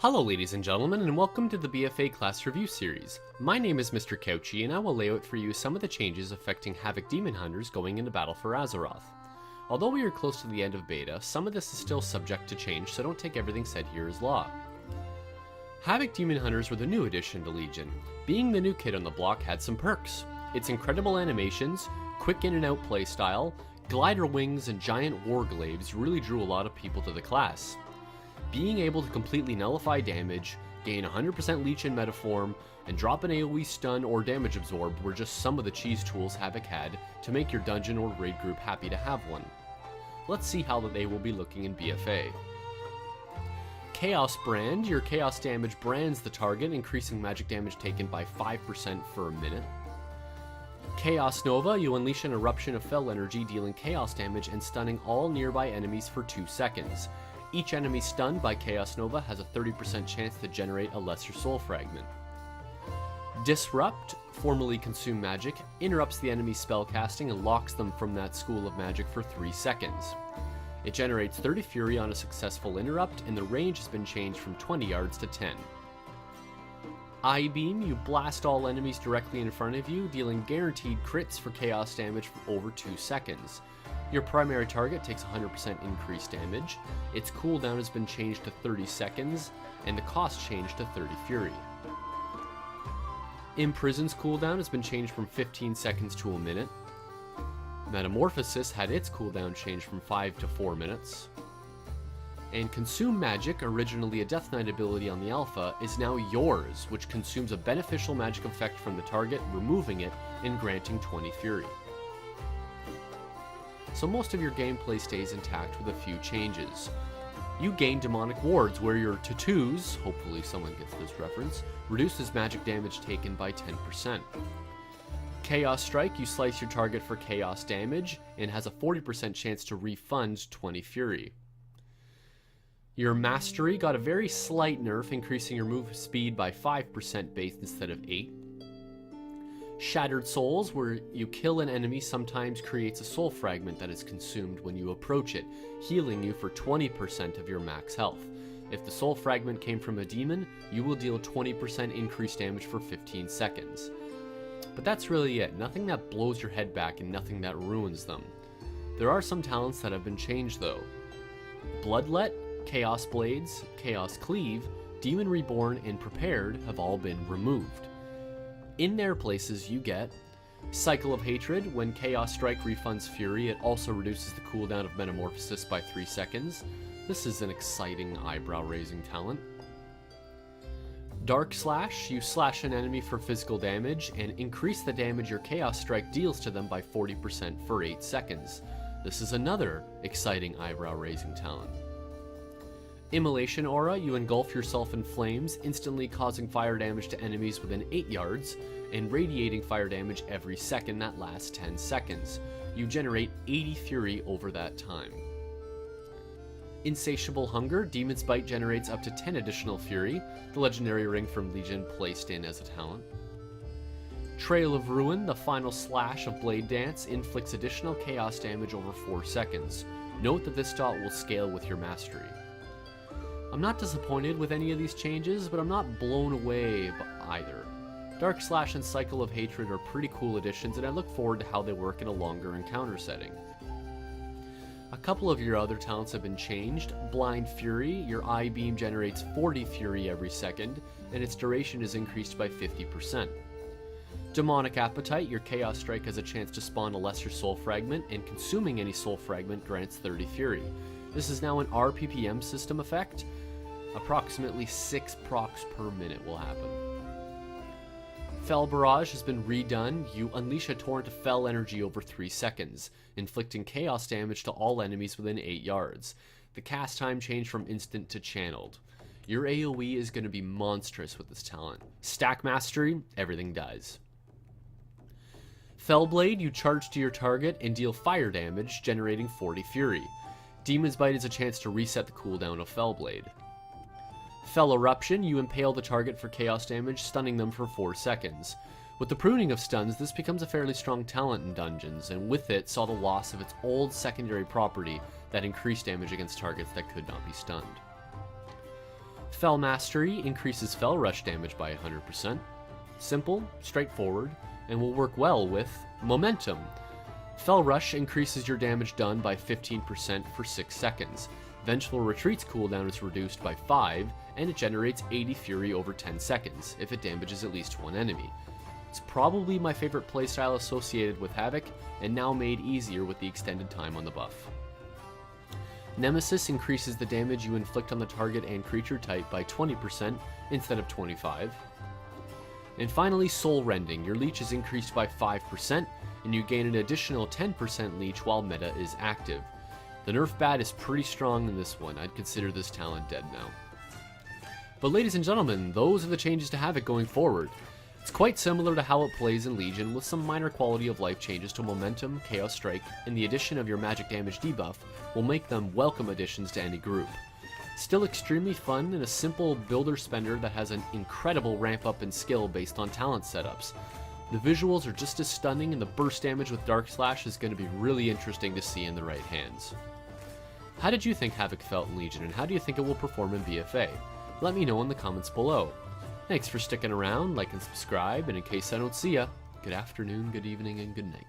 Hello ladies and gentlemen, and welcome to the BFA class review series. My name is Mr. Couchy, and I will lay out for you some of the changes affecting Havoc Demon Hunters going into battle for Azeroth. Although we are close to the end of beta, some of this is still subject to change, so don't take everything said here as law. Havoc Demon Hunters were the new addition to Legion. Being the new kid on the block had some perks. Its incredible animations, quick in and out playstyle, glider wings, and giant warglaives really drew a lot of people to the class. Being able to completely nullify damage, gain 100% leech in metaform, and drop an AoE stun or damage absorb were just some of the cheese tools Havoc had to make your dungeon or raid group happy to have one. Let's see how they will be looking in BFA. Chaos Brand, your chaos damage brands the target, increasing magic damage taken by 5% for a minute. Chaos Nova, you unleash an eruption of fell energy, dealing chaos damage and stunning all nearby enemies for 2 seconds. Each enemy stunned by Chaos Nova has a 30% chance to generate a lesser soul fragment. Disrupt, formerly Consume Magic, interrupts the enemy's spellcasting and locks them from that school of magic for 3 seconds. It generates 30 fury on a successful interrupt, and the range has been changed from 20 yards to 10. Eye Beam, you blast all enemies directly in front of you, dealing guaranteed crits for chaos damage for over 2 seconds. Your primary target takes 100% increased damage, its cooldown has been changed to 30 seconds, and the cost changed to 30 fury. Imprison's cooldown has been changed from 15 seconds to a minute. Metamorphosis had its cooldown changed from 5 to 4 minutes. And Consume Magic, originally a Death Knight ability on the alpha, is now yours, which consumes a beneficial magic effect from the target, removing it and granting 20 fury. So most of your gameplay stays intact with a few changes. You gain demonic wards, where your tattoos, hopefully someone gets this reference, reduces magic damage taken by 10%. Chaos Strike, you slice your target for chaos damage, and has a 40% chance to refund 20 fury. Your Mastery got a very slight nerf, increasing your move speed by 5% base instead of 8. Shattered Souls, where you kill an enemy, sometimes creates a soul fragment that is consumed when you approach it, healing you for 20% of your max health. If the soul fragment came from a demon, you will deal 20% increased damage for 15 seconds. But that's really it, nothing that blows your head back and nothing that ruins them. There are some talents that have been changed though. Bloodlet, Chaos Blades, Chaos Cleave, Demon Reborn, and Prepared have all been removed. In their places, you get Cycle of Hatred. When Chaos Strike refunds Fury, it also reduces the cooldown of Metamorphosis by 3 seconds. This is an exciting eyebrow-raising talent. Dark Slash. You slash an enemy for physical damage and increase the damage your Chaos Strike deals to them by 40% for 8 seconds. This is another exciting eyebrow-raising talent. Immolation Aura, you engulf yourself in flames, instantly causing fire damage to enemies within 8 yards, and radiating fire damage every second that lasts 10 seconds. You generate 80 fury over that time. Insatiable Hunger, Demon's Bite generates up to 10 additional fury, the legendary ring from Legion placed in as a talent. Trail of Ruin, the final slash of Blade Dance, inflicts additional chaos damage over 4 seconds. Note that this dot will scale with your mastery. I'm not disappointed with any of these changes, but I'm not blown away either. Dark Slash and Cycle of Hatred are pretty cool additions, and I look forward to how they work in a longer encounter setting. A couple of your other talents have been changed. Blind Fury, your Eye Beam generates 40 fury every second, and its duration is increased by 50%. Demonic Appetite, your Chaos Strike has a chance to spawn a lesser soul fragment, and consuming any soul fragment grants 30 fury. This is now an RPPM system effect. Approximately 6 procs per minute will happen. Fell Barrage has been redone. You unleash a torrent of fell energy over 3 seconds, inflicting chaos damage to all enemies within 8 yards. The cast time changed from instant to channeled. Your AoE is going to be monstrous with this talent. Stack Mastery, everything dies. Fellblade, you charge to your target and deal fire damage, generating 40 fury. Demon's Bite is a chance to reset the cooldown of Fellblade. Fell Eruption, you impale the target for chaos damage, stunning them for 4 seconds. With the pruning of stuns, this becomes a fairly strong talent in dungeons, and with it saw the loss of its old secondary property that increased damage against targets that could not be stunned. Fel Mastery increases Fel Rush damage by 100%. Simple, straightforward, and will work well with Momentum. Fel Rush increases your damage done by 15% for 6 seconds. Vengeful Retreat's cooldown is reduced by 5, and it generates 80 Fury over 10 seconds, if it damages at least one enemy. It's probably my favorite playstyle associated with Havoc, and now made easier with the extended time on the buff. Nemesis increases the damage you inflict on the target and creature type by 20% instead of 25%. And finally, Soul Rending. Your leech is increased by 5%, and you gain an additional 10% leech while meta is active. The nerf bat is pretty strong in this one. I'd consider this talent dead now. But ladies and gentlemen, those are the changes to Havoc going forward. It's quite similar to how it plays in Legion, with some minor quality of life changes to Momentum, Chaos Strike, and the addition of your magic damage debuff will make them welcome additions to any group. Still extremely fun and a simple builder spender that has an incredible ramp up in skill based on talent setups. The visuals are just as stunning, and the burst damage with Dark Slash is going to be really interesting to see in the right hands. How did you think Havoc felt in Legion, and how do you think it will perform in BFA? Let me know in the comments below. Thanks for sticking around, like and subscribe, and in case I don't see ya, good afternoon, good evening, and good night.